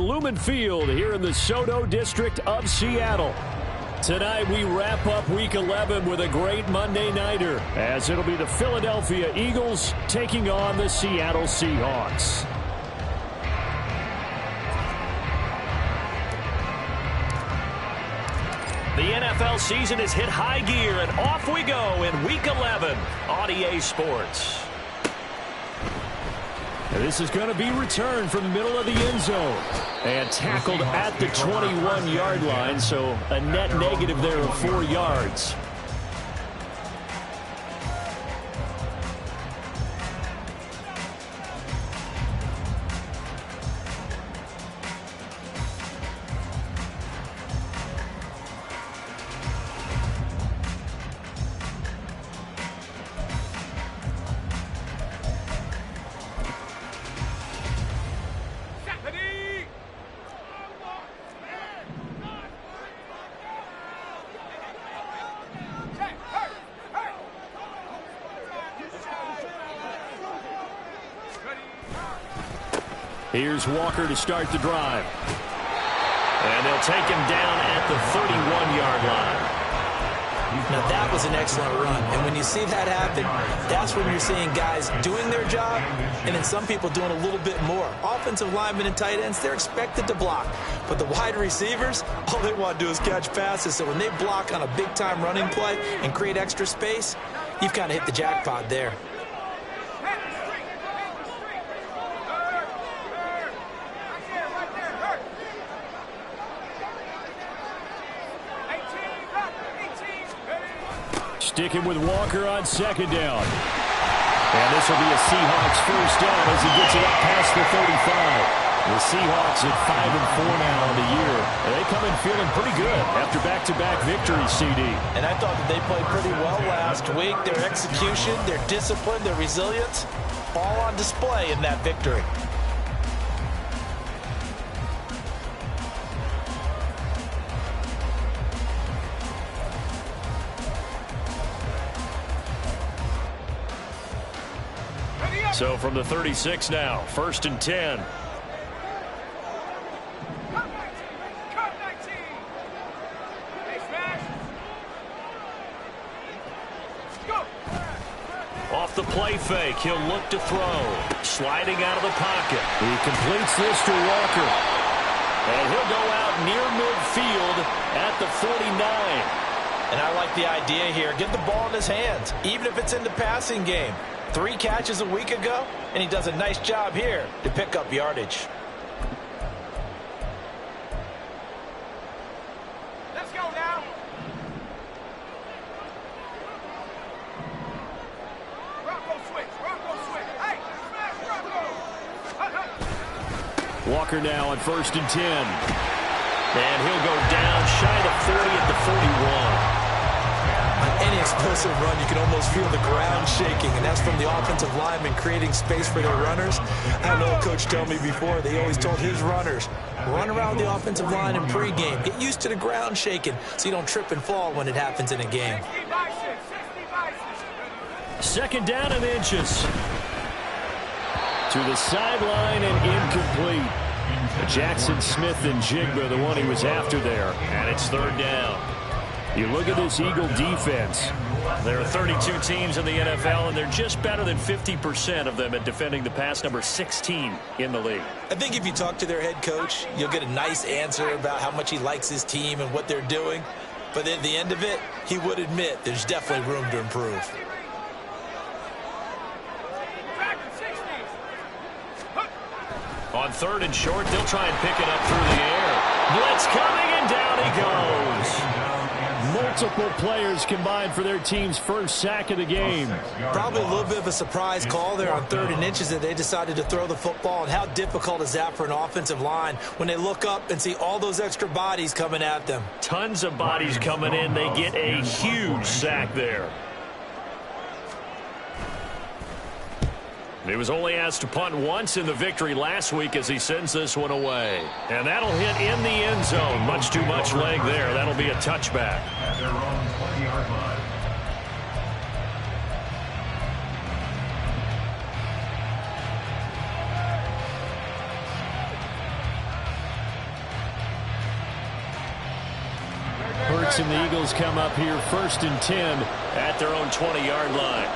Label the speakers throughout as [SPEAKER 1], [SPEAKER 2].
[SPEAKER 1] Lumen Field here in the Soto district of Seattle. Tonight we wrap up Week 11 with a great Monday nighter, as it'll be the Philadelphia Eagles taking on the Seattle Seahawks. The NFL season has hit high gear, and off we go in Week 11 on EA Sports. And this is going to be returned from the middle of the end zone and tackled at the 21-yard line, so a net negative there of 4 yards. Here's Walker to start the drive. And they'll take him down at the 31-yard line.
[SPEAKER 2] Now that was an excellent run, and when you see that happen, that's when you're seeing guys doing their job and then some people doing a little bit more. Offensive linemen and tight ends, they're expected to block, but the wide receivers, all they want to do is catch passes. So when they block on a big-time running play and create extra space, you've kind of hit the jackpot there.
[SPEAKER 1] Sticking with Walker on second down. And this will be a Seahawks first down as he gets it up past the 35. The Seahawks at 5-4 now on the year. And they come in feeling pretty good after back-to-back victories, CD.
[SPEAKER 2] And I thought that they played pretty well last week. Their execution, their discipline, their resilience, all on display in that victory.
[SPEAKER 1] So from the 36 now, 1st and 10. Off the play fake, he'll look to throw. Sliding out of the pocket. He completes this to Walker. And he'll go out near midfield at the 49.
[SPEAKER 2] And I like the idea here. Get the ball in his hands, even if it's in the passing game. 3 catches a week ago, and he does a nice job here to pick up yardage.
[SPEAKER 3] Let's go now. Rocco switch. Hey, smash Rocco.
[SPEAKER 1] Walker now on 1st and 10. And he'll go down shy of 40 at the 41.
[SPEAKER 2] On any explosive run, you can almost feel the ground shaking, and that's from the offensive linemen creating space for their runners. I had an old coach tell me before, they always told his runners, run around the offensive line in pregame. Get used to the ground shaking so you don't trip and fall when it happens in a game.
[SPEAKER 1] 2nd down and inches. To the sideline and incomplete. Jackson Smith and Jigba, the one he was after there. And it's 3rd down. You look at this Eagle defense. There are 32 teams in the NFL, and they're just better than 50% of them at defending the pass, number 16 in the league.
[SPEAKER 2] I think if you talk to their head coach, you'll get a nice answer about how much he likes his team and what they're doing. But at the end of it, he would admit there's definitely room to improve.
[SPEAKER 1] On 3rd and short, they'll try and pick it up through the air. Blitz coming, and down he goes. Multiple players combined for their team's first sack of the game.
[SPEAKER 2] Probably a little bit of a surprise call there on 3rd and inches that they decided to throw the football. And how difficult is that for an offensive line when they look up and see all those extra bodies coming at them?
[SPEAKER 1] Tons of bodies coming in. They get a huge sack there. He was only asked to punt once in the victory last week as he sends this one away. And that'll hit in the end zone. Much too much leg there. That'll be a touchback. At their own 20-yard line. Seahawks and the Eagles come up here 1st and 10 at their own 20-yard line.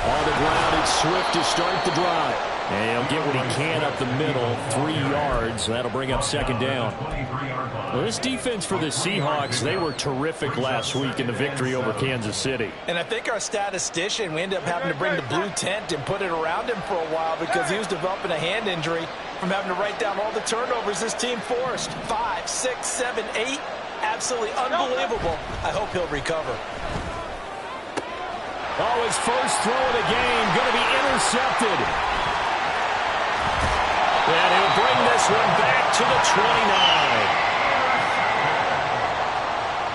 [SPEAKER 1] On the ground, it's Swift to start the drive. And he'll get what he can up the middle, 3 yards. That'll bring up 2nd down. Well, this defense for the Seahawks, they were terrific last week in the victory over Kansas City.
[SPEAKER 2] And I think our statistician, we ended up having to bring the blue tent and put it around him for a while because he was developing a hand injury from having to write down all the turnovers this team forced. 5, 6, 7, 8. Absolutely unbelievable. I hope he'll recover.
[SPEAKER 1] Oh, his first throw of the game going to be intercepted. And he'll bring this one back to the 29.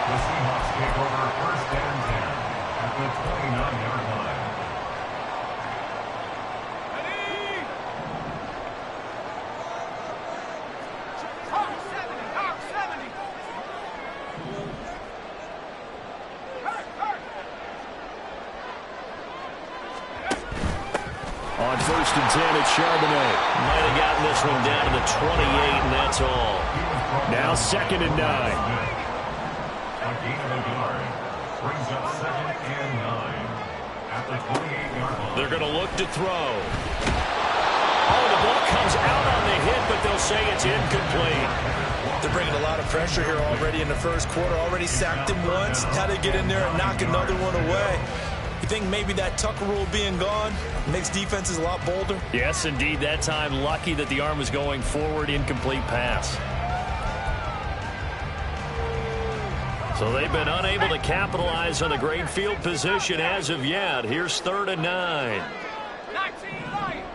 [SPEAKER 4] The Seahawks take over 1st and 10 at the 29-yard line.
[SPEAKER 3] Hawk 70, Hawk 70.
[SPEAKER 1] On 1st and 10, it's Charbonnet. Might have gotten this one down to the 28, and that's all. Now 2nd and 9.
[SPEAKER 4] A gain of a yard brings up 2nd and 9 at the 28-yard line.
[SPEAKER 1] They're going to look to throw. Oh, the ball comes out on the hit, but they'll say it's incomplete.
[SPEAKER 2] They're bringing a lot of pressure here already in the 1st quarter. Already sacked him once. How to get in there and knock another one away. You think maybe that Tucker rule being gone makes defenses a lot bolder?
[SPEAKER 1] Yes, indeed. That time, lucky that the arm was going forward, incomplete pass. So they've been unable to capitalize on the great field position as of yet. Here's 3rd and 9.
[SPEAKER 3] 19 Lions.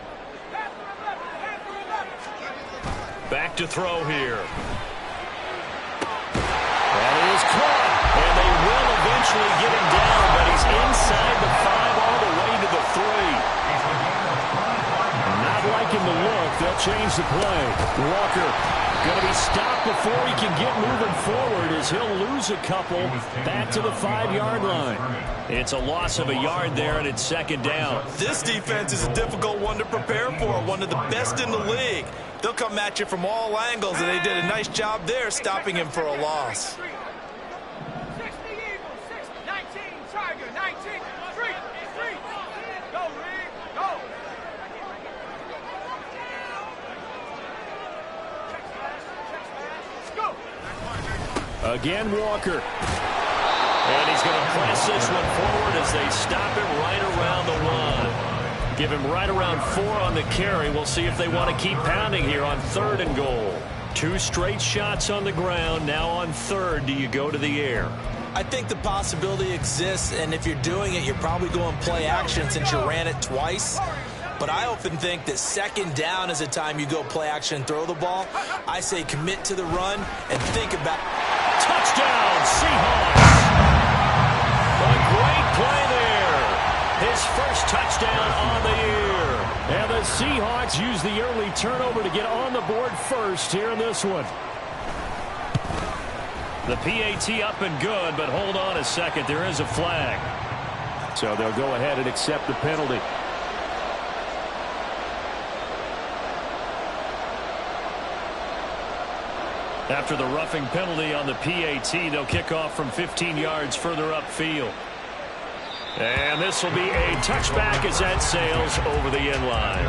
[SPEAKER 1] Back to throw here. That is caught. And they will eventually get him down, but he's inside the 5 all the way to the 3. Not liking the look. They'll change the play. Walker going to be stopped before he can get moving forward as he'll lose a couple back to the 5-yard line. It's a loss of a yard there, and it's 2nd down.
[SPEAKER 2] This defense is a difficult one to prepare for, one of the best in the league. They'll come at you from all angles, and they did a nice job there stopping him for a loss.
[SPEAKER 3] 60 Eagles, 60, 19 Tiger, 19, 3. Go, Reed, go. Go.
[SPEAKER 1] Again, Walker. And he's going to press this one forward as they stop him right around the 1. Give him right around 4 on the carry. We'll see if they want to keep pounding here on 3rd and goal. 2 straight shots on the ground. Now on 3rd, do you go to the air?
[SPEAKER 2] I think the possibility exists, and if you're doing it, you're probably going play action since you ran it twice. But I often think that 2nd down is a time you go play action and throw the ball. I say commit to the run and think about
[SPEAKER 1] touchdown, Seahawks. A great play there. His first touchdown on the year. And the Seahawks use the early turnover to get on the board first here in this one. The PAT up and good, but hold on a second. There is a flag. So they'll go ahead and accept the penalty. After the roughing penalty on the PAT, they'll kick off from 15 yards further upfield. And this will be a touchback as that sails over the end line.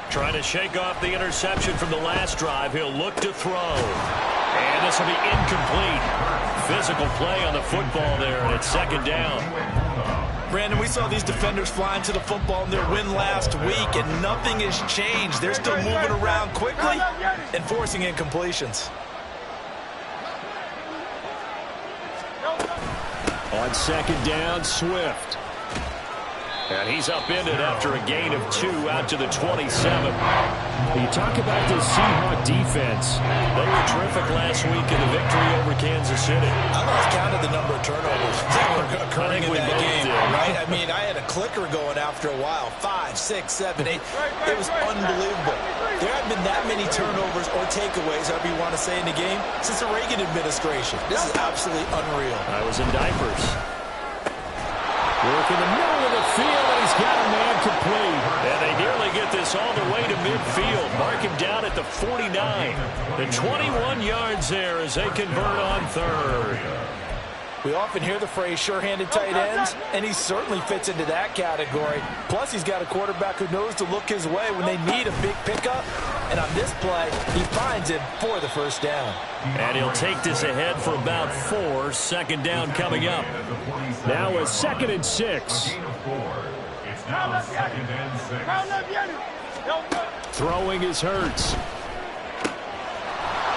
[SPEAKER 1] Trying to shake off the interception from the last drive. He'll look to throw. And this will be incomplete. Physical play on the football there, and it's 2nd down.
[SPEAKER 2] Brandon, we saw these defenders flying to the football in their win last week, and nothing has changed. They're still moving around quickly and forcing incompletions.
[SPEAKER 1] On 2nd down, Swift. And he's upended after a gain of 2 out to the 27. You talk about this Seahawks defense. They were terrific last week in the victory over Kansas City.
[SPEAKER 2] I lost count of the number of turnovers that were occurring in that game, right? I mean, I had a clicker going after a while. 5, 6, 7, 8. It was unbelievable. There haven't been that many turnovers or takeaways, however you want to say, in the game since the Reagan administration. This is absolutely unreal.
[SPEAKER 1] I was in diapers. Work in the middle of the field, and he's got a man complete. And they nearly get this all the way to midfield. Mark him down at the 49. The 21 yards there as they convert on third.
[SPEAKER 2] We often hear the phrase sure-handed tight ends, and he certainly fits into that category. Plus, he's got a quarterback who knows to look his way when they need a big pickup. And on this play, he finds him for the first down.
[SPEAKER 1] And he'll take this ahead for about 4. Second down coming up. Now a 2nd and 6.
[SPEAKER 4] It's now 2nd and 6.
[SPEAKER 1] Throwing is Hurts.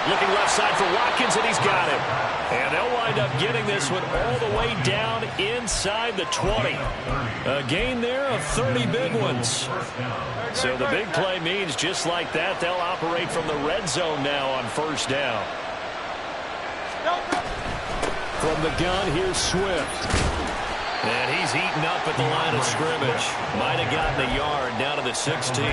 [SPEAKER 1] Looking left side for Watkins, and he's got him. And they'll wind up getting this one all the way down inside the 20. A gain there of 30 big ones. So the big play means just like that, they'll operate from the red zone now on first down. From the gun, here's Swift. And he's eaten up at the line of scrimmage. Might have gotten a yard down to the 16.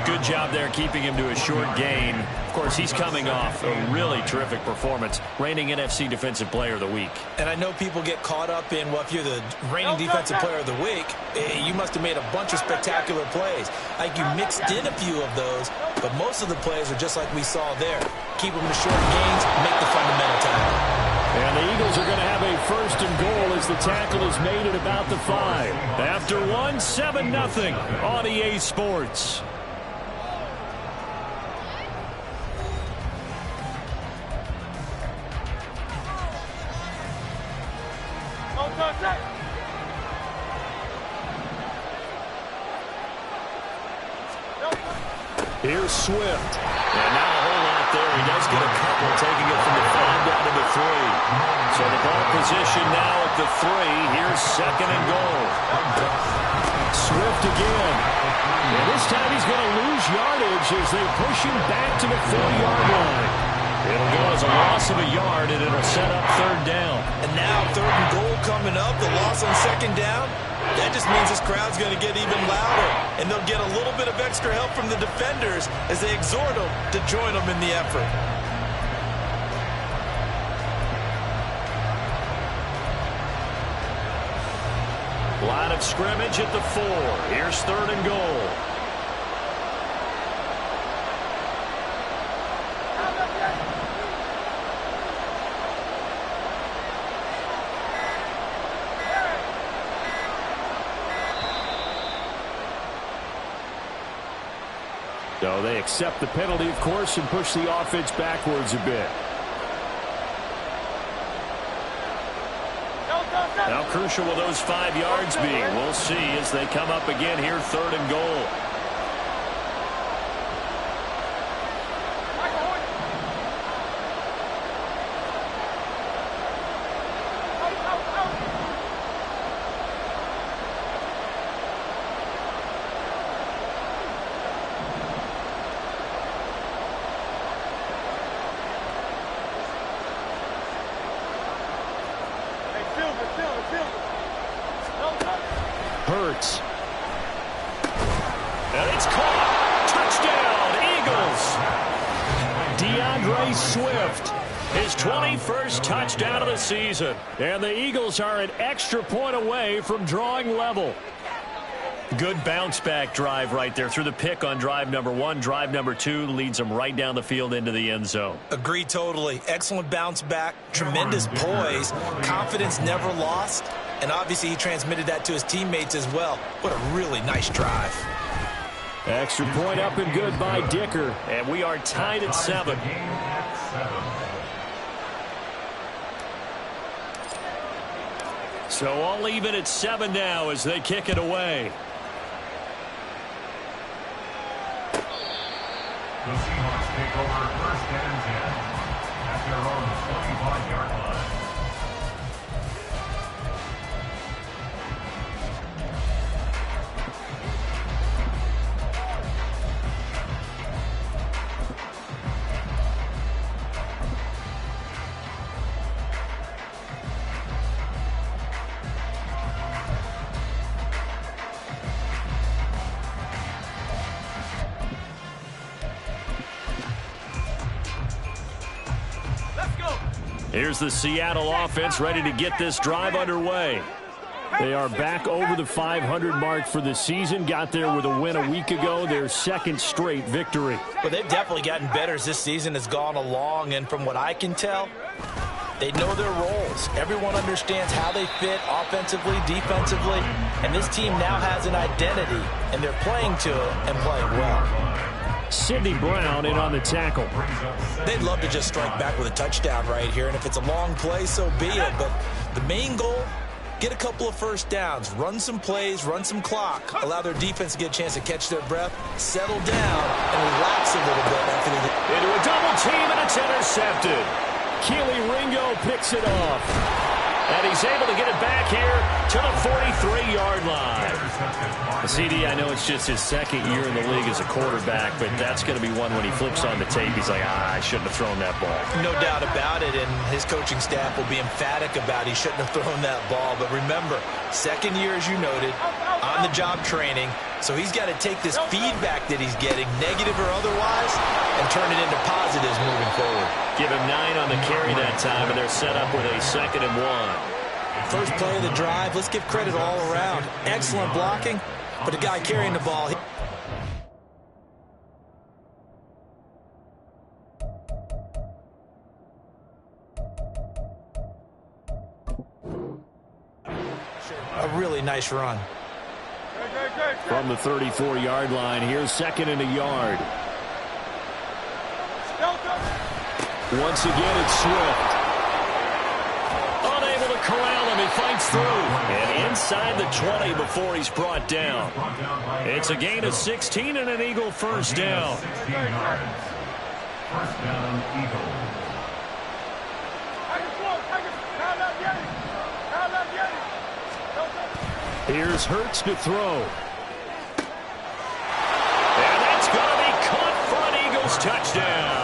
[SPEAKER 1] Good job there keeping him to a short gain. Of course, he's coming off a really terrific performance, reigning NFC Defensive Player of the Week.
[SPEAKER 2] And I know people get caught up in, well, if you're the reigning Defensive Player of the Week, you must have made a bunch of spectacular plays. Like you mixed in a few of those, but most of the plays are just like we saw there. Keep them to short gains, make the fundamental tackle.
[SPEAKER 1] And the Eagles are going to have a 1st and goal as the tackle is made at about the 5. After 1, 7-0 on EA Sports. Here's Swift. And not a whole lot there. He does get a couple, taking it from the 5 down to the 3. So the ball position now at the 3. Here's 2nd and goal. Swift again. And this time he's going to lose yardage as they push him back to the 4-yard line. It'll go as a loss of a yard, and it'll set up 3rd down.
[SPEAKER 2] And now 3rd and goal coming up. The loss on 2nd down. That just means this crowd's going to get even louder, and they'll get a little bit of extra help from the defenders as they exhort them to join them in the effort.
[SPEAKER 1] Line of scrimmage at the 4. Here's 3rd and goal. So they accept the penalty, of course, and push the offense backwards a bit. How crucial will those 5 yards be? We'll see as they come up again here, 3rd and goal. Hurts. And it's caught. Touchdown, Eagles. DeAndre Swift, his 21st touchdown of the season. And the Eagles are an extra point away from drawing level. Good bounce-back drive right there through the pick on drive number 1. Drive number 2 leads them right down the field into the end zone.
[SPEAKER 2] Agree totally. Excellent bounce back, tremendous poise, confidence never lost, and obviously he transmitted that to his teammates as well. What a really nice drive.
[SPEAKER 1] Extra point up and good by Dicker, and we are tied at 7. So all even at 7 now as they kick it away.
[SPEAKER 4] The Seahawks take over 1st and 10 at their own 25-yard line.
[SPEAKER 1] Here's the Seattle offense ready to get this drive underway. They are back over the 500 mark for the season. Got there with a win a week ago, their second straight victory.
[SPEAKER 2] Well, they've definitely gotten better as this season has gone along, and from what I can tell, they know their roles. Everyone understands how they fit offensively, defensively, and this team now has an identity, and they're playing to it and playing well.
[SPEAKER 1] Sidney Brown in on the tackle.
[SPEAKER 2] They'd love to just strike back with a touchdown right here, and if it's a long play, so be it. But the main goal, get a couple of first downs, run some plays, run some clock, allow their defense to get a chance to catch their breath, settle down, and relax a little bit after they get
[SPEAKER 1] into a double team, and it's intercepted. Keely Ringo picks it off. And he's able to get it back here to the 43-yard line. CD, I know it's just his second year in the league as a quarterback, but that's going to be one when he flips on the tape. He's like, I shouldn't have thrown that ball.
[SPEAKER 2] No doubt about it, and his coaching staff will be emphatic about he shouldn't have thrown that ball. But remember, second year, as you noted, on-the-job training, so he's got to take this feedback that he's getting, negative or otherwise, and turn it into positives moving forward.
[SPEAKER 1] Give him 9 on the carry that time, and they're set up with a 2nd and 1.
[SPEAKER 2] First play of the drive, let's give credit all around. Excellent blocking, but the guy carrying the ball. A really nice run.
[SPEAKER 1] From the 34-yard line, here's 2nd and a yard. Once again, it's Swift. Unable to corral him. He fights through. And inside the 20 before he's brought down. It's a gain of 16 and an Eagle first down.
[SPEAKER 4] 16 yards. First down, Eagle.
[SPEAKER 1] Here's Hurts to throw. And that's going to be caught for an Eagles touchdown.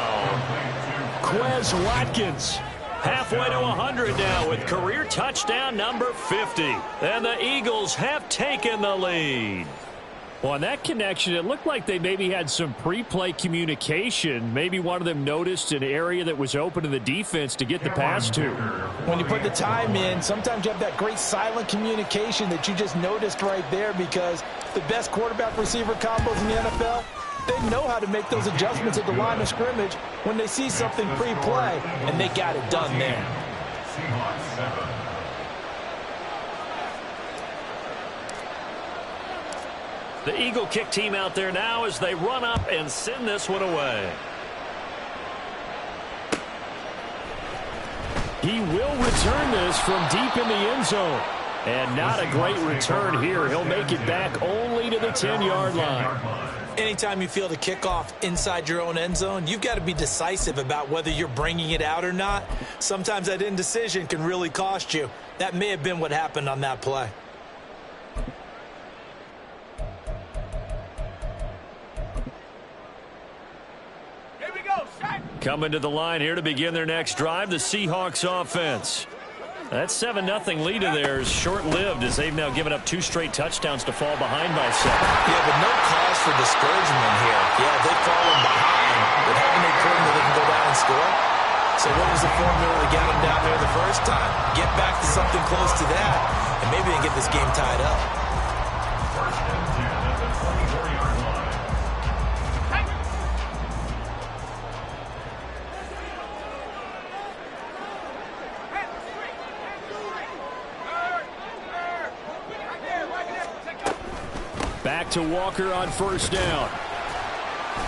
[SPEAKER 1] Quez Watkins halfway to 100 now with career touchdown number 50. And the Eagles have taken the lead. Well, on that connection, it looked like they maybe had some pre-play communication. Maybe one of them noticed an area that was open to the defense to get the pass to.
[SPEAKER 2] When you put the time in, sometimes you have that great silent communication that you just noticed right there, because the best quarterback-receiver combos in the NFL, they know how to make those adjustments at the line of scrimmage when they see something pre-play, and they got it done there.
[SPEAKER 4] Seahawks 7.
[SPEAKER 1] The Eagle kick team out there now as they run up and send this one away. He will return this from deep in the end zone. And not a great return here. He'll make it back only to the 10-yard line.
[SPEAKER 2] Anytime you feel the kickoff inside your own end zone, you've got to be decisive about whether you're bringing it out or not. Sometimes that indecision can really cost you. That may have been what happened on that play.
[SPEAKER 1] Coming to the line here to begin their next drive, the Seahawks offense. That 7-0 lead of theirs short-lived as they've now given up 2 straight touchdowns to fall behind by 7.
[SPEAKER 2] Yeah, but no cause for discouragement here. Yeah, they've fallen behind, but haven't they proven that they can go down and score? So what was the formula that got them down there the first time? Get back to something close to that, and maybe they can get this game tied up.
[SPEAKER 4] First and 10 at the 24-yard line.
[SPEAKER 1] Back to Walker on first down.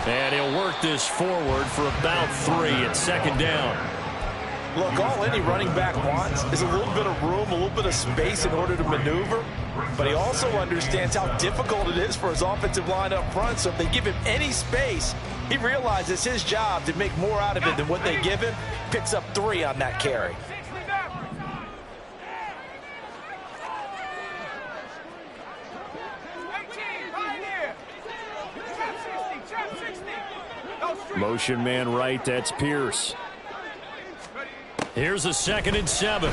[SPEAKER 1] And he'll work this forward for about 3 at 2nd down.
[SPEAKER 2] Look, all any running back wants is a little bit of room, a little bit of space in order to maneuver. But he also understands how difficult it is for his offensive line up front. So if they give him any space, he realizes it's his job to make more out of it than what they give him. Picks up 3 on that carry.
[SPEAKER 1] Motion man right, that's Pierce. Here's a 2nd and 7.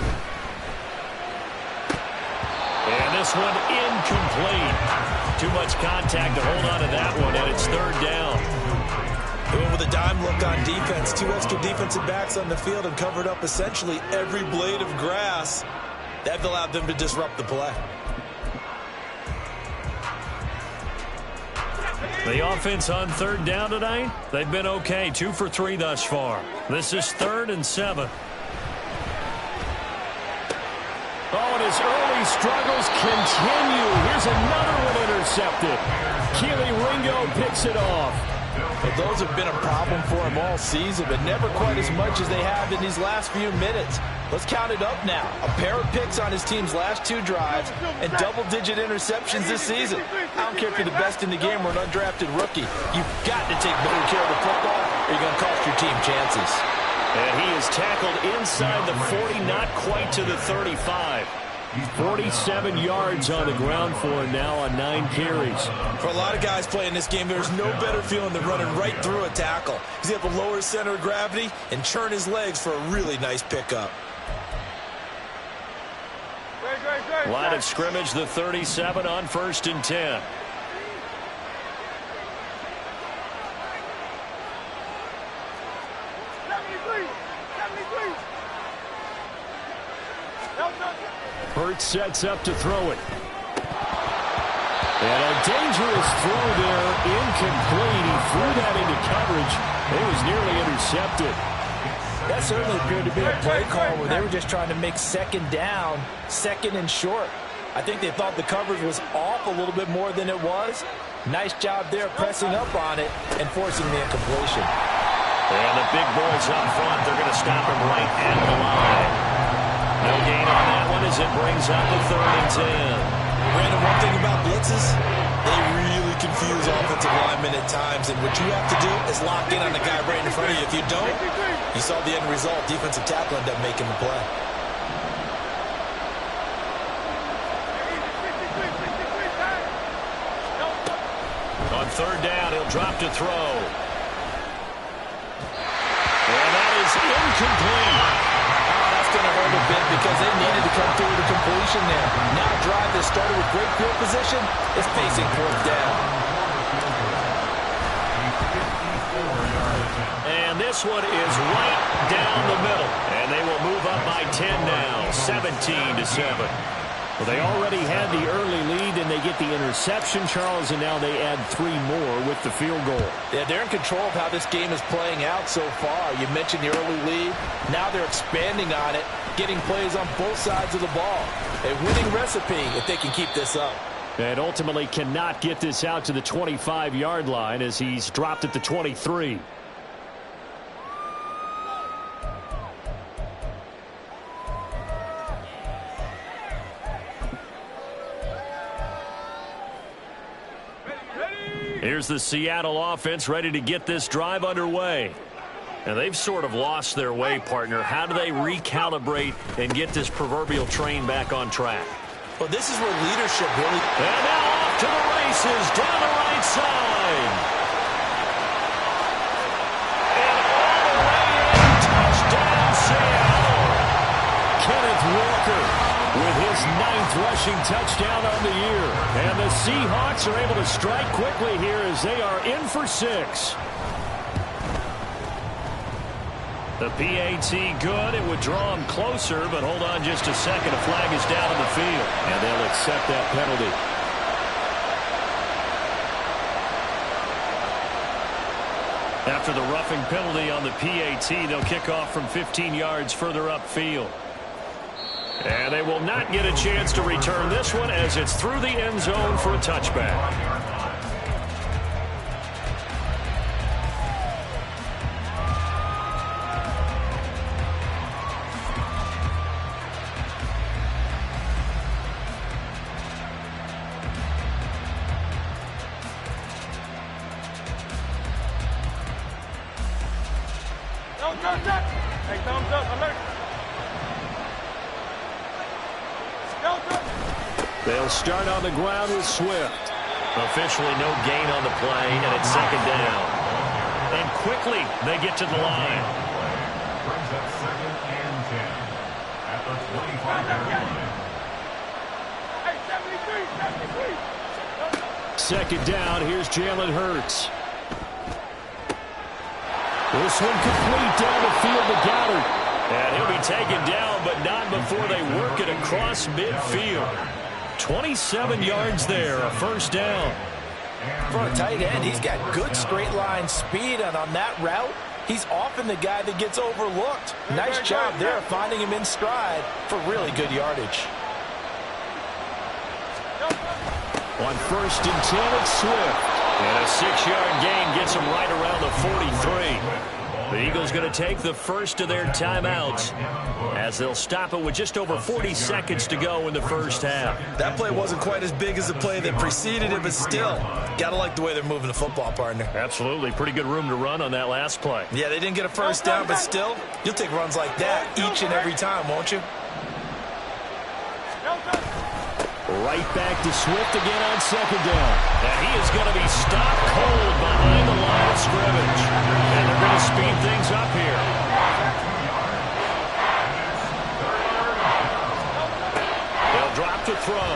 [SPEAKER 1] And this one incomplete. Too much contact to hold on to that one, and it's 3rd down.
[SPEAKER 2] And with a dime look on defense, 2 extra defensive backs on the field and covered up essentially every blade of grass. That allowed them to disrupt the play.
[SPEAKER 1] The offense on third down tonight, they've been okay. 2 for 3 thus far. This is 3rd and 7. Oh, and his early struggles continue. Here's another one intercepted. Keely Ringo picks it off.
[SPEAKER 2] But those have been a problem for him all season, but never quite as much as they have in these last few minutes. Let's count it up now. A pair of picks on his team's last 2 drives and double-digit interceptions this season. I don't care if you're the best in the game or an undrafted rookie. You've got to take better care of the football or you're going to cost your team chances.
[SPEAKER 1] And he is tackled inside the 40, not quite to the 35. 47 yards on the ground for him now on 9 carries.
[SPEAKER 2] For a lot of guys playing this game, there's no better feeling than running right through a tackle. He's able to lower his center of gravity and churn his legs for a really nice pickup.
[SPEAKER 1] Line of scrimmage, the 37 on 1st and 10. Hurts sets up to throw it. And a dangerous throw there, incomplete. He threw that into coverage. It was nearly intercepted.
[SPEAKER 2] That certainly appeared to be a play call where they were just trying to make second down, 2nd and short. I think they thought the coverage was off a little bit more than it was. Nice job there pressing up on it and forcing the incompletion.
[SPEAKER 1] And the big boys up front, they're going to stop him right at the line. No gain on that one as it brings up the 3rd and 10.
[SPEAKER 2] Brandon, one thing about blitzes, they really confuse offensive linemen at times, and what you have to do is lock in on the guy right in front of you. If you don't, you saw the end result. Defensive tackle ended up making the play.
[SPEAKER 1] On 3rd down, he'll drop to throw. And that is incomplete.
[SPEAKER 2] Going to hurt a bit because they needed to come through the completion there. Now a drive that started with great field position is facing 4th down.
[SPEAKER 1] And this one is right down the middle. And they will move up by 10 now, 17-7. Well, they already had the early lead, and they get the interception, Charles, and now they add 3 more with the field goal.
[SPEAKER 2] Yeah, they're in control of how this game is playing out so far. You mentioned the early lead. Now they're expanding on it, getting plays on both sides of the ball. A winning recipe if they can keep this up.
[SPEAKER 1] And ultimately cannot get this out to the 25-yard line as he's dropped at the 23. Here's the Seattle offense ready to get this drive underway. And they've sort of lost their way, partner. How do they recalibrate and get this proverbial train back on track?
[SPEAKER 2] Well, this is where leadership really...
[SPEAKER 1] And now off to the races down the right side. And all the way in, touchdown Seattle. Kenneth Walker with his 9th rushing touchdown on the year. And the Seahawks are able to strike quickly here as they are in for 6. The PAT good. It would draw him closer, but hold on just a second. A flag is down on the field, and they'll accept that penalty. After the roughing penalty on the PAT, they'll kick off from 15 yards further upfield. And they will not get a chance to return this one as it's through the end zone for a touchback.
[SPEAKER 3] Hey, thumbs up, alert.
[SPEAKER 1] They'll start on the ground with Swift. Officially no gain on the play, and it's 2nd down. And quickly they get to the line.
[SPEAKER 4] Brings up 2nd and 10 at the 25-yard line.
[SPEAKER 3] Hey, 73.
[SPEAKER 1] 2nd down, here's Jalen Hurts. This one complete down the field to Goddard. And he'll be taken down, but not before they work it across midfield. 27 yards there, a first down.
[SPEAKER 2] For a tight end, he's got good straight line speed, and on that route, he's often the guy that gets overlooked. Nice job there finding him in stride for really good yardage.
[SPEAKER 1] On 1st and 10, it's Swift. And a 6-yard gain gets him right around the 43. The Eagles going to take the first of their timeouts as they'll stop it with just over 40 seconds to go in the first half.
[SPEAKER 2] That play wasn't quite as big as the play that preceded it, but still, got to like the way they're moving the football, partner.
[SPEAKER 1] Absolutely. Pretty good room to run on that last play.
[SPEAKER 2] Yeah, they didn't get a first down, but still, you'll take runs like that each and every time, won't you?
[SPEAKER 1] Right back to Swift again on 2nd down. And he is going to be stopped cold behind the line of scrimmage. And they're going to speed things up here. They'll drop to throw.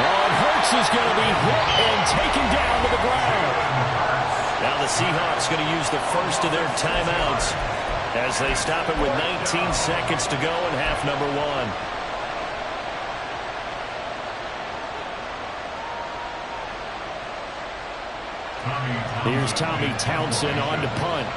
[SPEAKER 1] And Hurts is going to be hit and taken down to the ground. Now the Seahawks going to use the first of their timeouts as they stop it with 19 seconds to go in half number 1. Here's Tommy Townsend on to punt.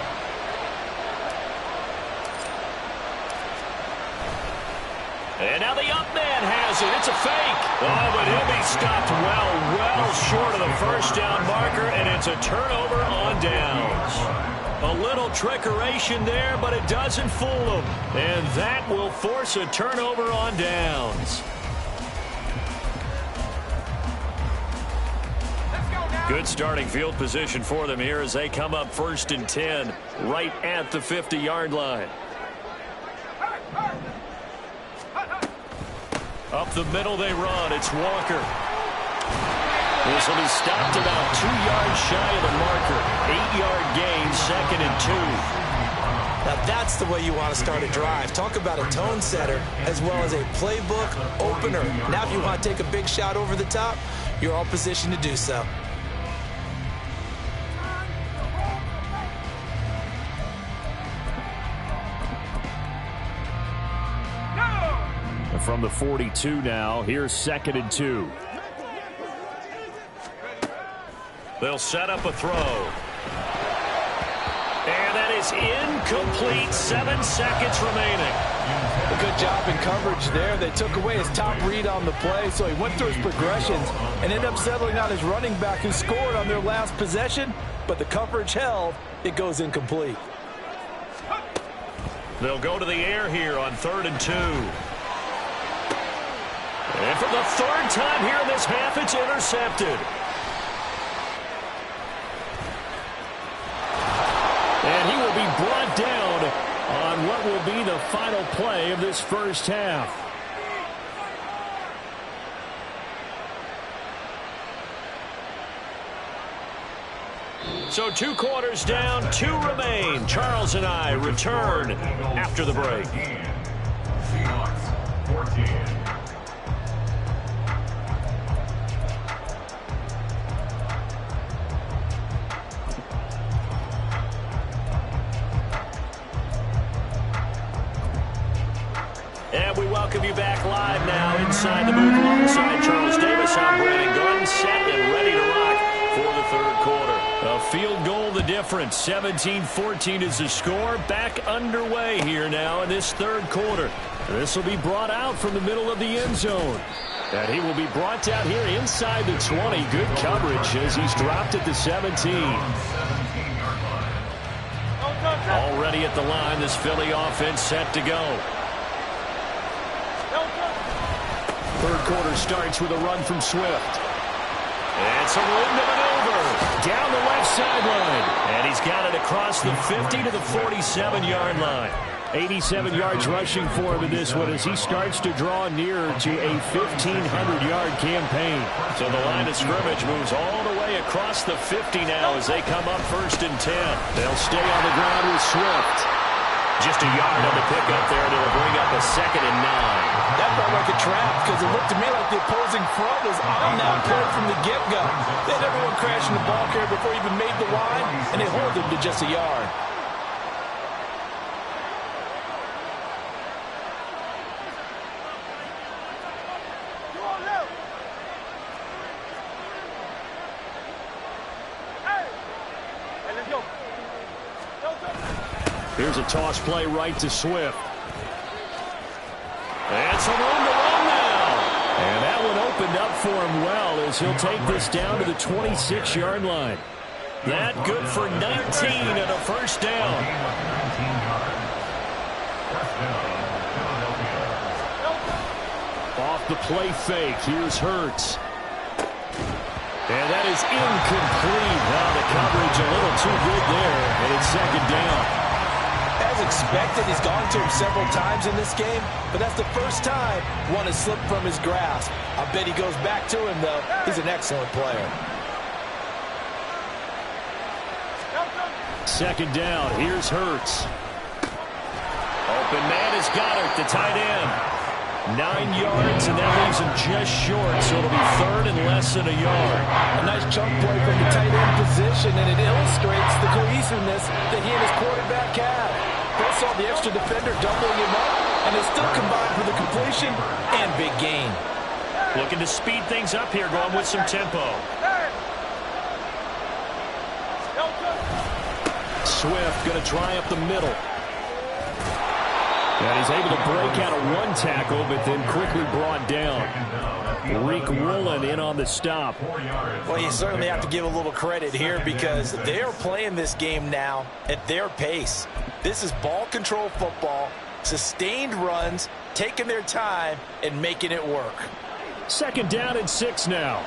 [SPEAKER 1] And now the up man has it. It's a fake. Oh, but he'll be stopped well short of the first down marker, and it's a turnover on downs. A little trickeration there, but it doesn't fool them. And that will force a turnover on downs. Good starting field position for them here as they come up 1st and 10 right at the 50-yard line. Up the middle they run. It's Walker. This will be stopped about 2 yards shy of the marker. 8-yard gain, 2nd and 2.
[SPEAKER 2] Now that's the way you want to start a drive. Talk about a tone setter as well as a playbook opener. Now if you want to take a big shot over the top, you're all positioned to do so.
[SPEAKER 1] From the 42 now, here's 2nd and 2. They'll set up a throw. And that is incomplete. 7 seconds remaining.
[SPEAKER 5] A good job in coverage there. They took away his top read on the play, so he went through his progressions and ended up settling on his running back who scored on their last possession, but the coverage held. It goes incomplete.
[SPEAKER 1] They'll go to the air here on 3rd and 2. And for the 3rd time here in this half, it's intercepted. And he will be brought down on what will be the final play of this first half. So 2 quarters down, 2 remain. Charles and I return after the break.
[SPEAKER 4] Seahawks 14.
[SPEAKER 1] And we welcome you back live now inside the booth alongside Charles Davis. I'm Brandon Gunn, set and ready to rock for the 3rd quarter. A field goal the difference. 17-14 is the score. Back underway here now in this 3rd quarter. This will be brought out from the middle of the end zone. And he will be brought down here inside the 20. Good coverage as he's dropped at the 17. Already at the line, this Philly offense set to go. 3rd quarter starts with a run from Swift. And some room to maneuver. Down the left sideline. And he's got it across the 50 to the 47-yard line. 87 yards rushing for him in this one as he starts to draw nearer to a 1,500-yard campaign. So the line of scrimmage moves all the way across the 50 now as they come up 1st and 10. They'll stay on the ground with Swift. Just a yard on the pickup there, and it'll bring up a 2nd and 9.
[SPEAKER 5] That felt like a trap because it looked to me like the opposing front was on that play from the get-go. They had everyone crashing the ball carrier before he even made the line, and they hold him to just a yard.
[SPEAKER 1] Here's a toss play right to Swift. And some room to run now. And that one opened up for him well as he'll take this down to the 26-yard line. That good for 19 and a first down. Off the play fake. Here's Hurts. And that is incomplete. Now the coverage a little too good there, and it's 2nd down.
[SPEAKER 5] As expected, he's gone to him several times in this game, but that's the first time one has slipped from his grasp. I bet he goes back to him, though. He's an excellent player.
[SPEAKER 1] 2nd down. Here's Hurts. Open man is Goddard, the tight end. 9 yards, and that leaves him just short, so it'll be 3rd and less than a yard.
[SPEAKER 5] A nice chunk play from the tight end position, and it illustrates the cohesiveness that he and his quarterback have. They saw the extra defender doubling him up, and they still combined for the completion and big gain.
[SPEAKER 1] Looking to speed things up here, going with some tempo. Swift going to try up the middle. And he's able to break out of one tackle, but then quickly brought down. Reek Woolen in on the stop.
[SPEAKER 2] Well, you certainly have to give a little credit here because they are playing this game now at their pace. This is ball control football, sustained runs, taking their time, and making it work.
[SPEAKER 1] 2nd down and 6 now.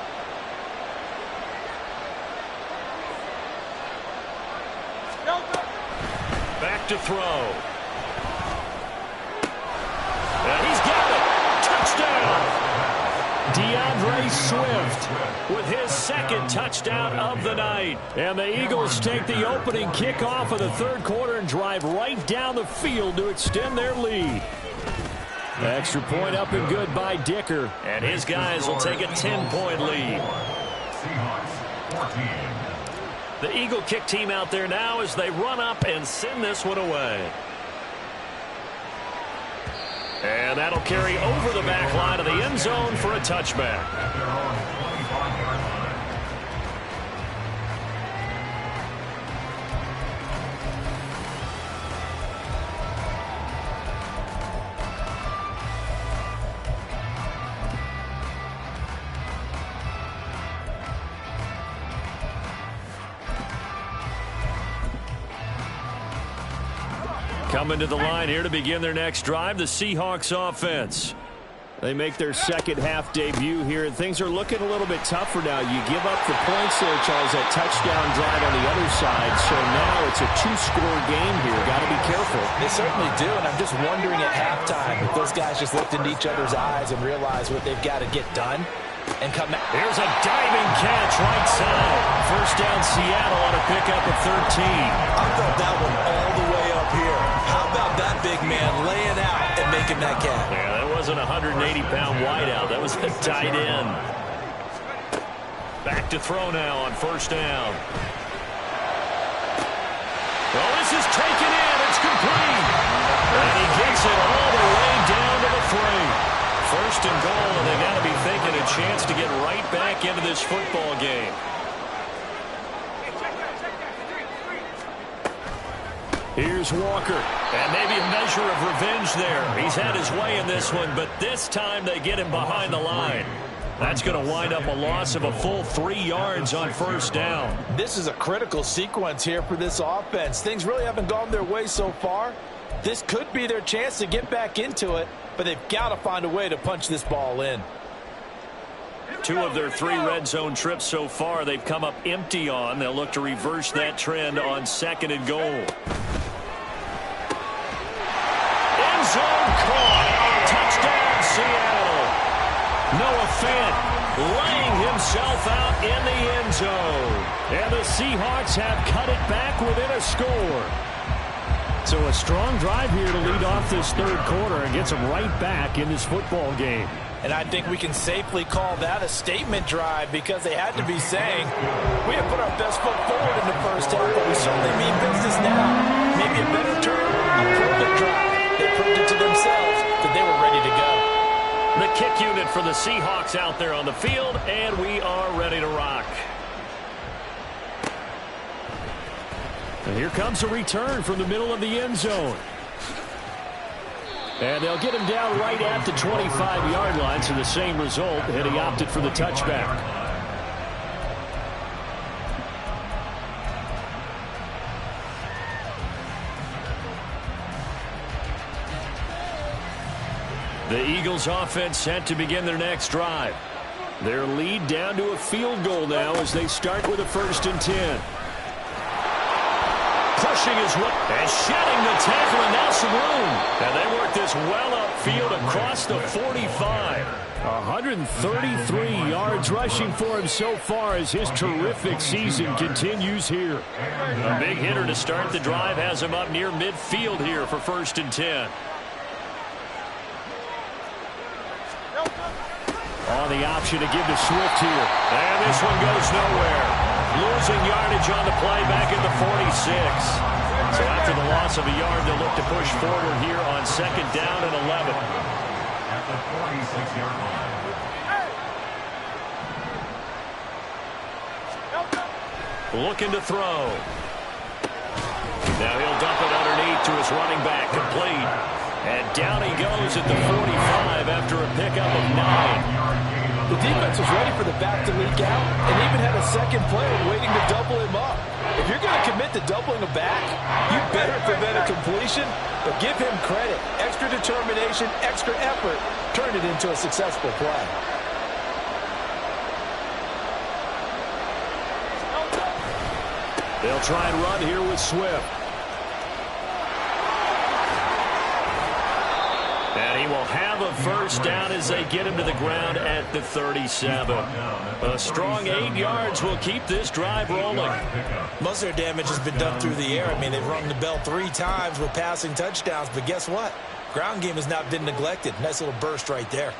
[SPEAKER 1] Back to throw. And he's got it. Touchdown. DeAndre Swift with his 2nd touchdown of the night. And the Eagles take the opening kickoff of the 3rd quarter and drive right down the field to extend their lead. Extra point up and good by Dicker. And his guys will take a 10-point lead. The Eagle kick team out there now as they run up and send this one away. And that'll carry over the back line of the end zone for a touchback. Coming to the line here to begin their next drive, the Seahawks offense. They make their 2nd half debut here, and things are looking a little bit tougher now. You give up the points there, Charles, that touchdown drive on the other side, so now it's a 2-score game here. Got to be careful.
[SPEAKER 2] They certainly do, and I'm just wondering at halftime if those guys just looked into each other's eyes and realized what they've got to get done and come out.
[SPEAKER 1] Here's a diving catch right side. First down Seattle on a pickup of 13.
[SPEAKER 2] I thought that one all the way up here. How about that big man laying out and making that catch?
[SPEAKER 1] Yeah, that wasn't a 180-pound wideout. That was a tight end. Back to throw now on 1st down. Well, this is taken in. It's complete. And he gets it all the way down to the 3. 1st and goal, and they got to be thinking a chance to get right back into this football game. Here's Walker, and maybe a measure of revenge there. He's had his way in this one, but this time they get him behind the line. That's going to wind up a loss of a full 3 yards on 1st down.
[SPEAKER 5] This is a critical sequence here for this offense. Things really haven't gone their way so far. This could be their chance to get back into it, but they've got to find a way to punch this ball in.
[SPEAKER 1] 2 of their 3 red zone trips so far they've come up empty on. They'll look to reverse that trend on 2nd and goal. End zone caught. Touchdown Seattle. Noah Fant laying himself out in the end zone. And the Seahawks have cut it back within a score. So a strong drive here to lead off this third quarter and gets them right back in this football game.
[SPEAKER 5] And I think we can safely call that a statement drive because they had to be saying, we have put our best foot forward in the first half, but we certainly mean business now. Maybe a better term, a perfect drive. They proved it to themselves that they were ready to go.
[SPEAKER 1] The kick unit for the Seahawks out there on the field, and we are ready to rock. And here comes a return from the middle of the end zone. And they'll get him down right at the 25-yard line, so the same result, and he opted for the touchback. The Eagles offense set to begin their next drive. Their lead down to a field goal now as they start with a 1st and 10. Pushing his way and shedding the tackle, and now some room. And they work this well upfield across the 45. 133 yards rushing for him so far as his terrific season continues here. A big hitter to start the drive has him up near midfield here for 1st and 10. On the option to give to Swift here. And this one goes nowhere. Losing yardage on the play back at the 46. So after the loss of a yard, they'll look to push forward here on 2nd down and 11.
[SPEAKER 4] At the 46-yard line.
[SPEAKER 1] Looking to throw. Now he'll dump it underneath to his running back, complete. And down he goes at the 45 after a pickup of 9.
[SPEAKER 5] The defense was ready for the back to leak out and even had a second player waiting to double him up. If you're going to commit to doubling a back, you better prevent a completion, but give him credit. Extra determination, extra effort, turned it into a successful play.
[SPEAKER 1] They'll try and run here with Swift. And he will have a 1st down as they get him to the ground at the 37. A strong 8 yards will keep this drive rolling.
[SPEAKER 2] Most of their damage has been done through the air. I mean, they've rung the bell 3 times with passing touchdowns, but guess what? Ground game has not been neglected. Nice little burst right there.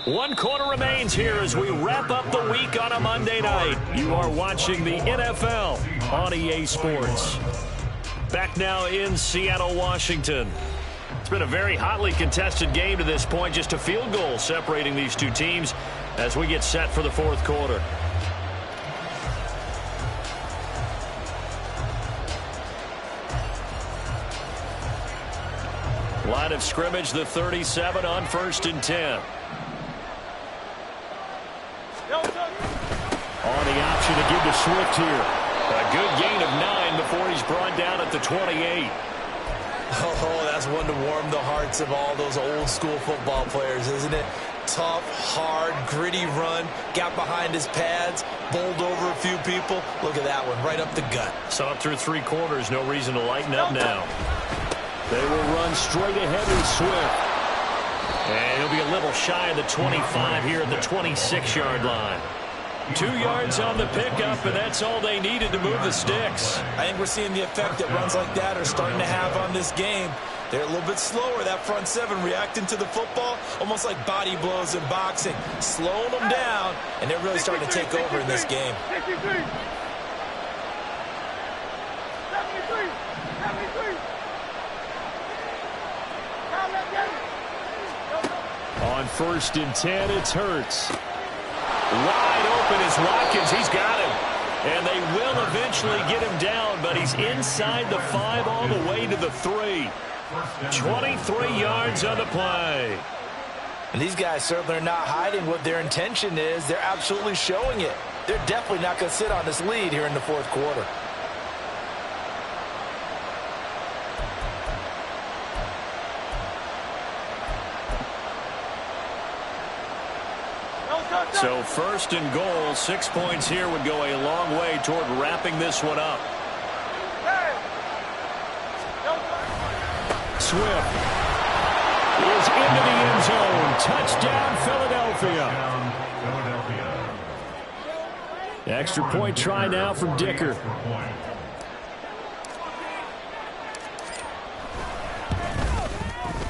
[SPEAKER 1] One quarter remains here as we wrap up the week on a Monday night. You are watching the NFL on EA Sports. Back now in Seattle, Washington. It's been a very hotly contested game to this point. Just a field goal separating these two teams as we get set for the 4th quarter. Line of scrimmage, the 37 on 1st and 10. On the option to give to Swift here. A good gain of 9 before he's brought down at the 28.
[SPEAKER 2] Oh, that's one to warm the hearts of all those old school football players, isn't it? Tough, hard, gritty run. Got behind his pads, bowled over a few people. Look at that one, right up the gut.
[SPEAKER 1] So up through 3 quarters, no reason to lighten up now. They will run straight ahead with Swift. And he'll be a little shy of the 25 here at the 26-yard line. 2 yards on the pickup, and that's all they needed to move the sticks.
[SPEAKER 2] I think we're seeing the effect that runs like that are starting to have on this game. They're a little bit slower, that front 7, reacting to the football, almost like body blows in boxing, slowing them down, and they're really starting to take over in this game.
[SPEAKER 3] 63.
[SPEAKER 1] On 1st and 10, it's Hurts. Wide open is Watkins. He's got him. And they will eventually get him down, but he's inside the 5 all the way to the 3. 23 yards on the play.
[SPEAKER 5] And these guys certainly are not hiding what their intention is. They're absolutely showing it. They're definitely not going to sit on this lead here in the 4th quarter.
[SPEAKER 1] So 1st and goal, 6 points here would go a long way toward wrapping this one up. Swift into the end zone. Touchdown, Philadelphia. Extra point try now from Dicker.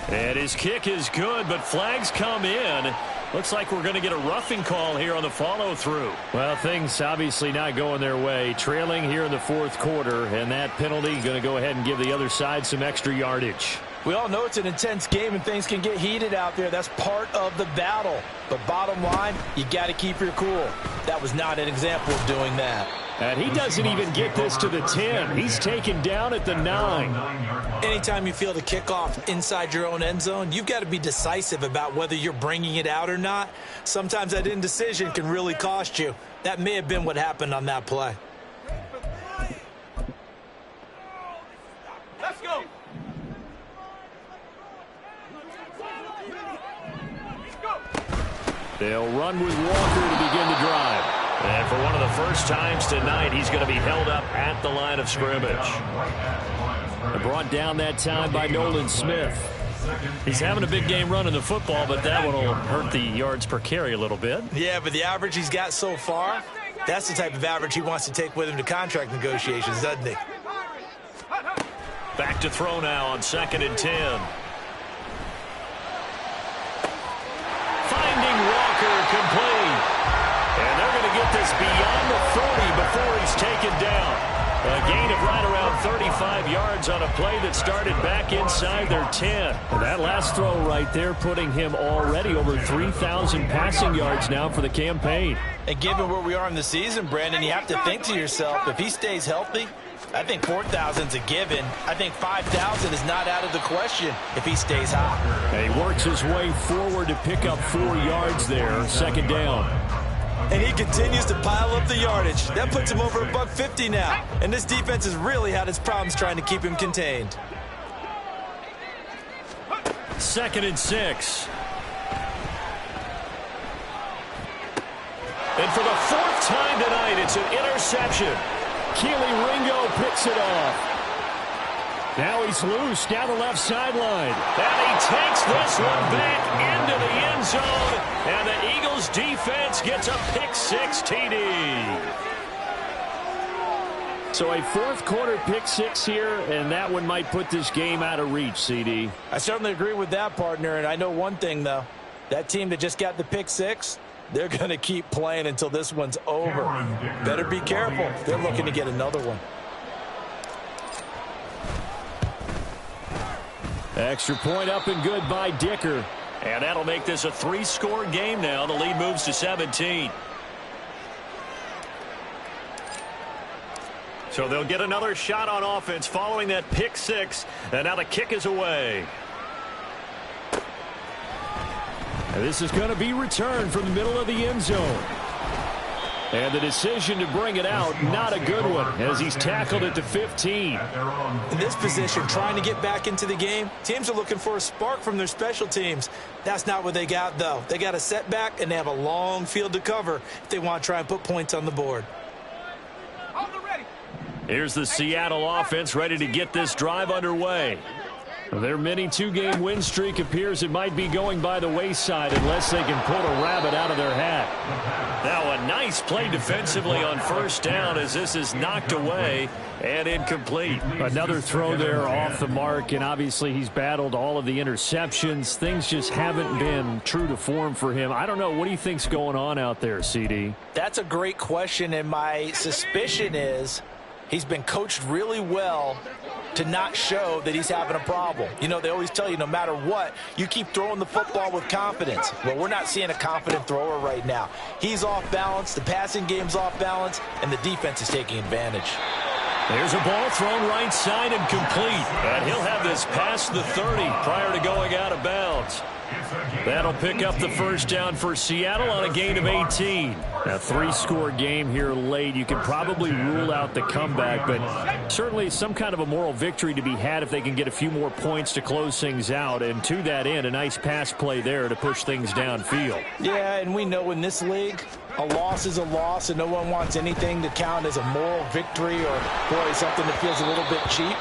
[SPEAKER 1] And his kick is good, but flags come in. Looks like we're going to get a roughing call here on the follow-through. Well, things obviously not going their way. Trailing here in the fourth quarter, and that penalty going to go ahead and give the other side some extra yardage.
[SPEAKER 5] We all know it's an intense game and things can get heated out there. That's part of the battle. But bottom line, you got to keep your cool. That was not an example of doing that.
[SPEAKER 1] And he doesn't even get this to the 10. He's taken down at the 9.
[SPEAKER 2] Anytime you feel the kickoff inside your own end zone, you've got to be decisive about whether you're bringing it out or not. Sometimes that indecision can really cost you. That may have been what happened on that play.
[SPEAKER 3] Let's go.
[SPEAKER 1] They'll run with Walker to begin the drive. And for one of the first times tonight, he's going to be held up at the line of scrimmage. Brought down that time by Nolan Smith. He's having a big game running the football, but that one will hurt the yards per carry a little bit.
[SPEAKER 2] Yeah, but the average he's got so far, that's the type of average he wants to take with him to contract negotiations, doesn't he?
[SPEAKER 1] Back to throw now on 2nd and 10. Finding Walker complete. And they're going to get this beyond the 30 before he's taken down. A gain of right around 35 yards on a play that started back inside their 10. And that last throw right there putting him already over 3,000 passing yards now for the campaign.
[SPEAKER 2] And given where we are in the season, Brandon, you have to think to yourself, if he stays healthy, I think 4,000 is a given. I think 5,000 is not out of the question if he stays hot.
[SPEAKER 1] And he works his way forward to pick up 4 yards there, 2nd down.
[SPEAKER 2] And he continues to pile up the yardage. That puts him over $150 now. And this defense has really had its problems trying to keep him contained.
[SPEAKER 1] 2nd and 6. And for the 4th time tonight, it's an interception. Keely Ringo picks it off. Now he's loose down the left sideline. And he takes this one back into the end zone. And the Eagles defense gets a pick-6 TD. So a fourth quarter pick-6 here, and that one might put this game out of reach, CD.
[SPEAKER 5] I certainly agree with that, partner. And I know one thing, though. That team that just got the pick-6, they're going to keep playing until this one's over. Better be careful. They're looking to get another one.
[SPEAKER 1] Extra point up and good by Dicker. And that'll make this a 3-score game now. The lead moves to 17. So they'll get another shot on offense following that pick-6. And now the kick is away. And this is going to be returned from the middle of the end zone. And the decision to bring it out, not a good one, as he's tackled it to 15.
[SPEAKER 2] In this position, trying to get back into the game, teams are looking for a spark from their special teams. That's not what they got, though. They got a setback, and they have a long field to cover if they want to try and put points on the board.
[SPEAKER 1] Here's the Seattle offense ready to get this drive underway. Their mini 2-game win streak appears it might be going by the wayside unless they can pull a rabbit out of their hat. Now a nice play defensively on 1st down as this is knocked away and incomplete. Another throw there off the mark, and obviously he's battled all of the interceptions. Things just haven't been true to form for him. I don't know. What do you think's going on out there, CD?
[SPEAKER 2] That's a great question, and my suspicion is he's been coached really well to not show that he's having a problem. You know, they always tell you no matter what, you keep throwing the football with confidence. Well, we're not seeing a confident thrower right now. He's off balance, the passing game's off balance, and the defense is taking advantage.
[SPEAKER 1] There's a ball thrown right side and complete. And he'll have this past the 30 prior to going out of bounds. That'll pick up the 1st down for Seattle on a gain of 18. A 3-score game here late. You can probably rule out the comeback, but certainly some kind of a moral victory to be had if they can get a few more points to close things out. And to that end, a nice pass play there to push things downfield.
[SPEAKER 2] Yeah, and we know in this league, a loss is a loss, and no one wants anything to count as a moral victory or, boy, something that feels a little bit cheap.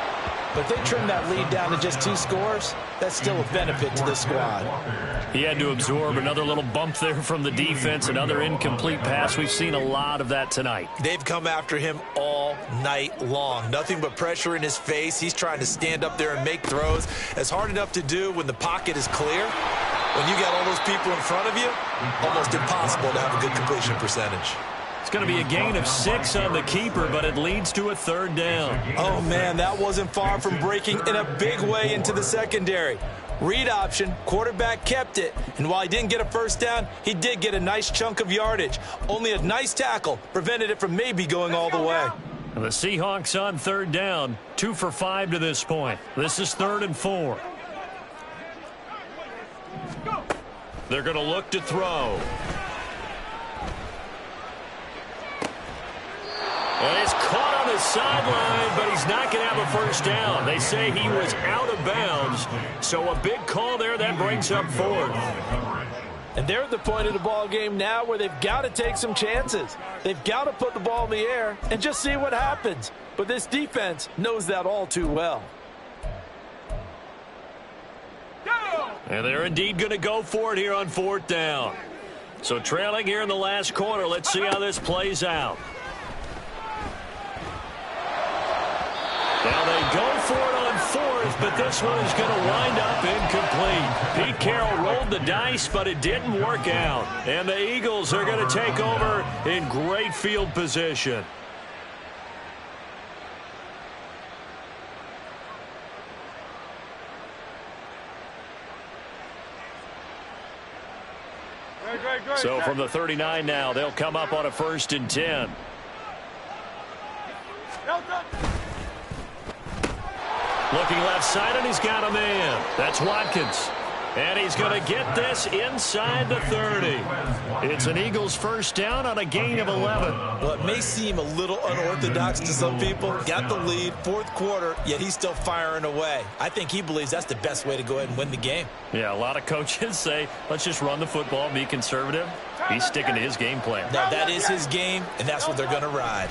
[SPEAKER 2] But if they trim that lead down to just 2 scores, that's still a benefit to this squad.
[SPEAKER 1] He had to absorb another little bump there from the defense, another incomplete pass. We've seen a lot of that tonight.
[SPEAKER 2] They've come after him all night long. Nothing but pressure in his face. He's trying to stand up there and make throws. It's hard enough to do when the pocket is clear. When you got all those people in front of you, almost impossible to have a good completion percentage.
[SPEAKER 1] It's going to be a gain of 6 on the keeper, but it leads to a 3rd down.
[SPEAKER 2] Oh, man, that wasn't far from breaking in a big way into the secondary. Read option, quarterback kept it, and while he didn't get a 1st down, he did get a nice chunk of yardage. Only a nice tackle prevented it from maybe going all the way.
[SPEAKER 1] And the Seahawks on 3rd down, 2 for 5 to this point. This is 3rd and 4. They're going to look to throw. And it's caught on the sideline, but he's not going to have a 1st down. They say he was out of bounds, so a big call there that brings up 4th.
[SPEAKER 5] And they're at the point of the ball game now where they've got to take some chances. They've got to put the ball in the air and just see what happens. But this defense knows that all too well.
[SPEAKER 1] And they're indeed going to go for it here on 4th down. So trailing here in the last quarter, let's see how this plays out. Now they go for it on 4th, but this one is going to wind up incomplete. Pete Carroll rolled the dice, but it didn't work out. And the Eagles are going to take over in great field position. So from the 39 now, they'll come up on a 1st and 10. Looking left side, and he's got a man. That's Watkins. And he's going to get this inside the 30. It's an Eagles 1st down on a gain of 11.
[SPEAKER 2] Well, it may seem a little unorthodox to some people. Got the lead, 4th quarter, yet he's still firing away. I think he believes that's the best way to go ahead and win the game.
[SPEAKER 1] Yeah, a lot of coaches say, let's just run the football, be conservative. He's sticking to his game plan.
[SPEAKER 2] Now, that is his game, and that's what they're going to ride.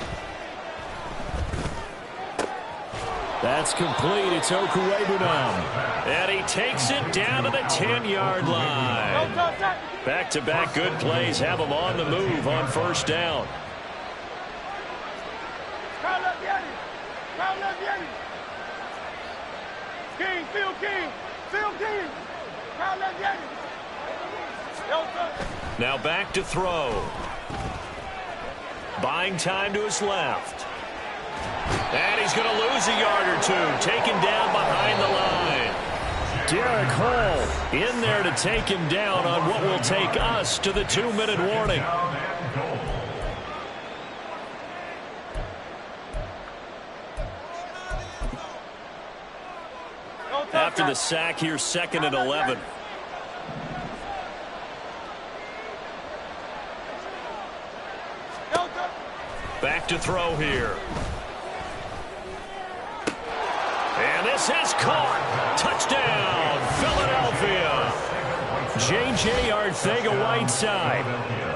[SPEAKER 1] That's complete. It's Okuwebunam. And he takes it down to the 10-yard line. Back-to-back good plays have him on the move on 1st down. Now back to throw. Buying time to his left. And he's going to lose a yard or 2. Taken down behind the line. Derek Hall in there to take him down on what will take us to the 2-minute warning. After the sack here, 2nd and 11. Back to throw here. And this is caught. Touchdown, Philadelphia. J.J. Arcega-Whiteside,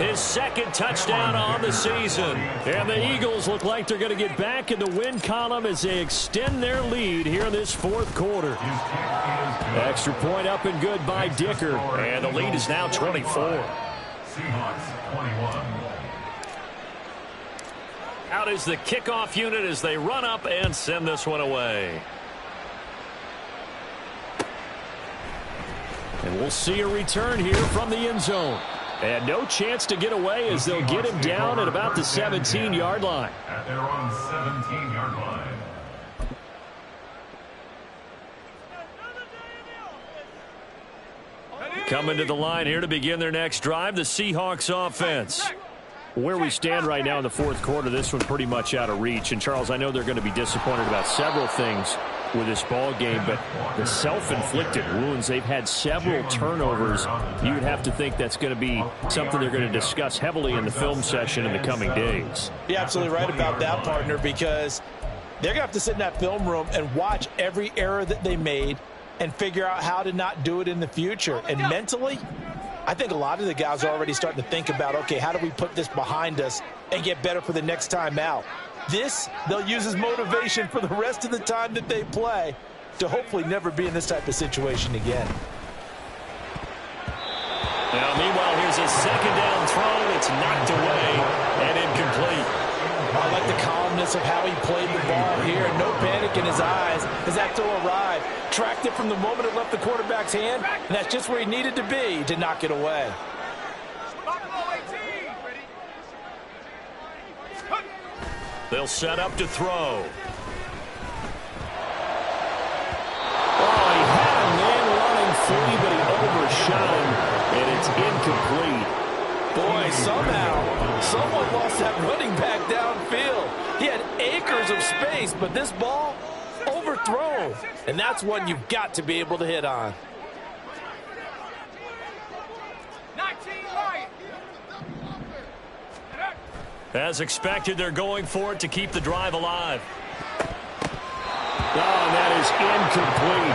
[SPEAKER 1] his 2nd touchdown on the season. And the Eagles look like they're going to get back in the win column as they extend their lead here in this 4th quarter. Extra point up and good by Dicker. And the lead is now 24.
[SPEAKER 4] Seahawks 21.
[SPEAKER 1] Out is the kickoff unit as they run up and send this one away. And we'll see a return here from the end zone. And no chance to get away as they'll get him down at about the 17-yard line.
[SPEAKER 4] At their own 17-yard line.
[SPEAKER 1] Coming to the line here to begin their next drive, the Seahawks offense. Where we stand right now in the 4th quarter, this one pretty much out of reach. And, Charles, I know they're going to be disappointed about several things with this ball game, but the self-inflicted wounds, they've had several turnovers. You would have to think that's going to be something they're going to discuss heavily in the film session in the coming days.
[SPEAKER 2] You're absolutely right about that, partner, because they're going to have to sit in that film room and watch every error that they made and figure out how to not do it in the future. And mentally, I think a lot of the guys are already starting to think about, okay, how do we put this behind us and get better for the next time out?
[SPEAKER 5] This, they'll use as motivation for the rest of the time that they play to hopefully never be in this type of situation again.
[SPEAKER 1] Now, meanwhile, here's a second down throw. It's knocked away and incomplete.
[SPEAKER 5] I like the calmness of how he played the ball here. No panic in his eyes as that throw arrived. Tracked it from the moment it left the quarterback's hand, and that's just where he needed to be to knock it away.
[SPEAKER 1] They'll set up to throw. Oh, he had a man running free, but he overshot him, and it's incomplete.
[SPEAKER 5] Boy, somehow, someone lost that running back downfield. He had acres of space, but this ball, overthrown. And that's one you've got to be able to hit on.
[SPEAKER 3] 19 right.
[SPEAKER 1] As expected, they're going for it to keep the drive alive. Oh, and that is incomplete.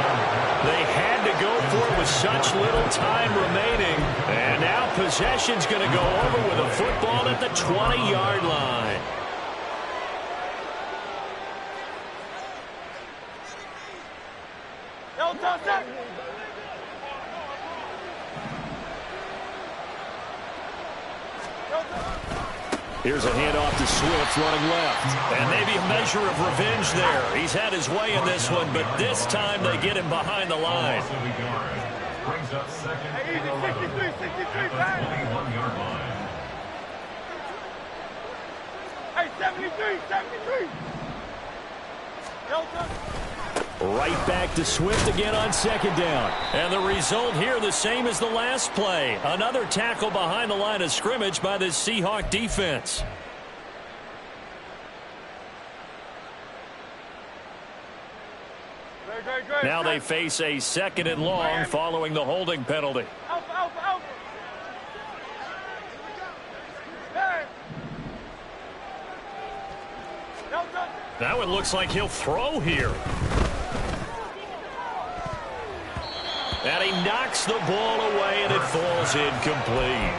[SPEAKER 1] They had to go for it with such little time remaining. And now possession's going to go over with a football at the 20-yard line. Here's a handoff to Swift running left. And maybe a measure of revenge there. He's had his way in this one, but this time they get him behind the line.
[SPEAKER 4] Brings up second and 11 at the 21-yard line.
[SPEAKER 3] Hey, 73.
[SPEAKER 1] Right back to Swift again on second down. And the result here the same as the last play. Another tackle behind the line of scrimmage by the Seahawk defense. Now they face a second and long following the holding penalty. Now it looks like he'll throw here. And he knocks the ball away, and it falls incomplete.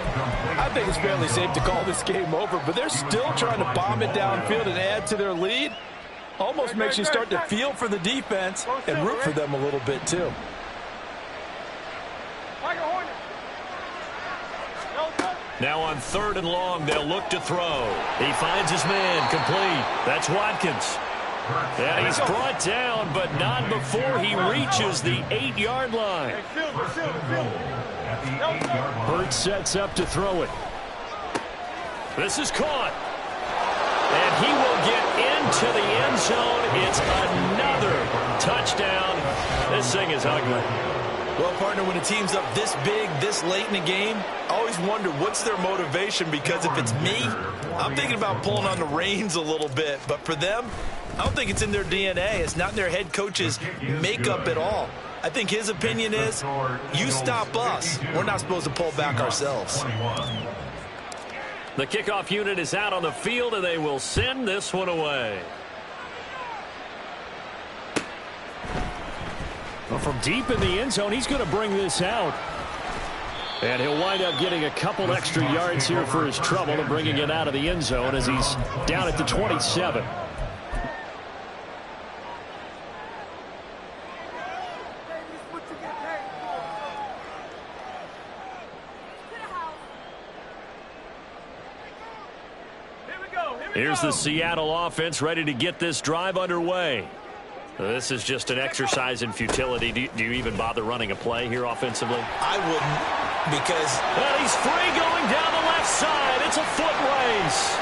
[SPEAKER 5] I think it's fairly safe to call this game over, but they're still trying to bomb it downfield and add to their lead. Almost makes you start to feel for the defense and root for them a little bit, too.
[SPEAKER 1] Now on third and long, they'll look to throw. He finds his man, complete. That's Watkins. And he's brought down, but not before he reaches the 8-yard line. Burt sets up to throw it. This is caught. And he will get into the end zone. It's another touchdown. This thing is ugly.
[SPEAKER 5] Well, partner, when a team's up this big, this late in the game, I always wonder what's their motivation, because if it's me, I'm thinking about pulling on the reins a little bit. But for them, I don't think it's in their DNA. It's not in their head coach's makeup at all. I think his opinion is, you stop us. We're not supposed to pull back ourselves.
[SPEAKER 1] The kickoff unit is out on the field, and they will send this one away. Well, from deep in the end zone, he's going to bring this out. And he'll wind up getting a couple extra yards here for his trouble and bringing it out of the end zone as he's down at the 27. Here's the Seattle offense ready to get this drive underway. This is just an exercise in futility. Do you even bother running a play here offensively?
[SPEAKER 2] I wouldn't, because...
[SPEAKER 1] And he's free going down the left side. It's a foot race.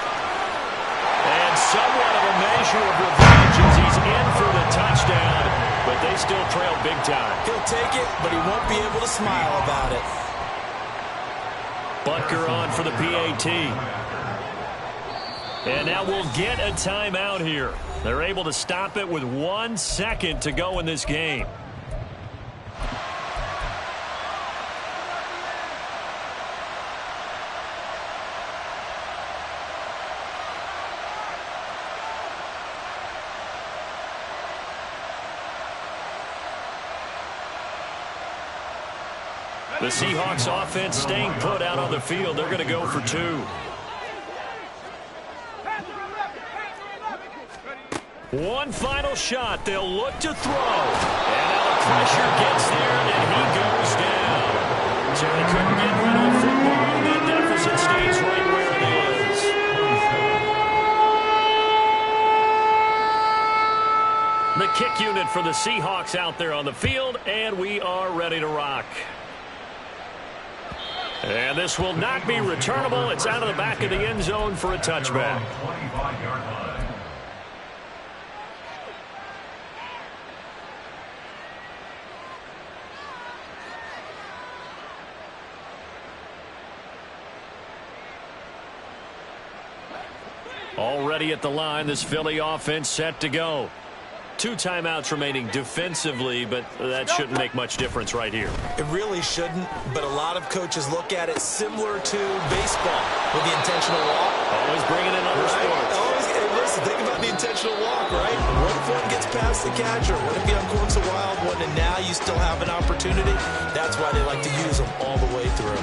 [SPEAKER 1] And somewhat of a measure of revenge as he's in for the touchdown, but they still trail big time.
[SPEAKER 2] He'll take it, but he won't be able to smile about it.
[SPEAKER 1] Butker on for the PAT. And now we'll get a timeout here. They're able to stop it with 1 second to go in this game. The Seahawks offense staying put out on the field. They're going to go for 2. One final shot. They'll look to throw. And now the pressure gets there, and he goes down. So they couldn't get rid of the football, and that deficit stays right where it is. The kick unit for the Seahawks out there on the field, and we are ready to rock. And this will not be returnable. It's out of the back of the end zone for a touchback.
[SPEAKER 4] 25-yard line.
[SPEAKER 1] Already at the line, this Philly offense set to go. 2 timeouts remaining defensively, but that shouldn't make much difference right here.
[SPEAKER 2] It really shouldn't, but a lot of coaches look at it similar to baseball with the intentional walk.
[SPEAKER 1] Always bringing in other sports.
[SPEAKER 2] Always, hey, listen, think about the intentional walk, right? What if one gets past the catcher? What if he uncorks a wild one and now you still have an opportunity? That's why they like to use them all the way through.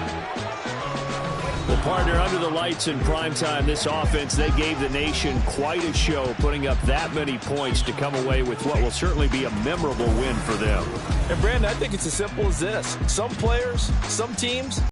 [SPEAKER 1] Well, partner, under the lights in primetime, this offense, they gave the nation quite a show, putting up that many points to come away with what will certainly be a memorable win for them.
[SPEAKER 5] And, Brandon, I think it's as simple as this. Some players, some teams,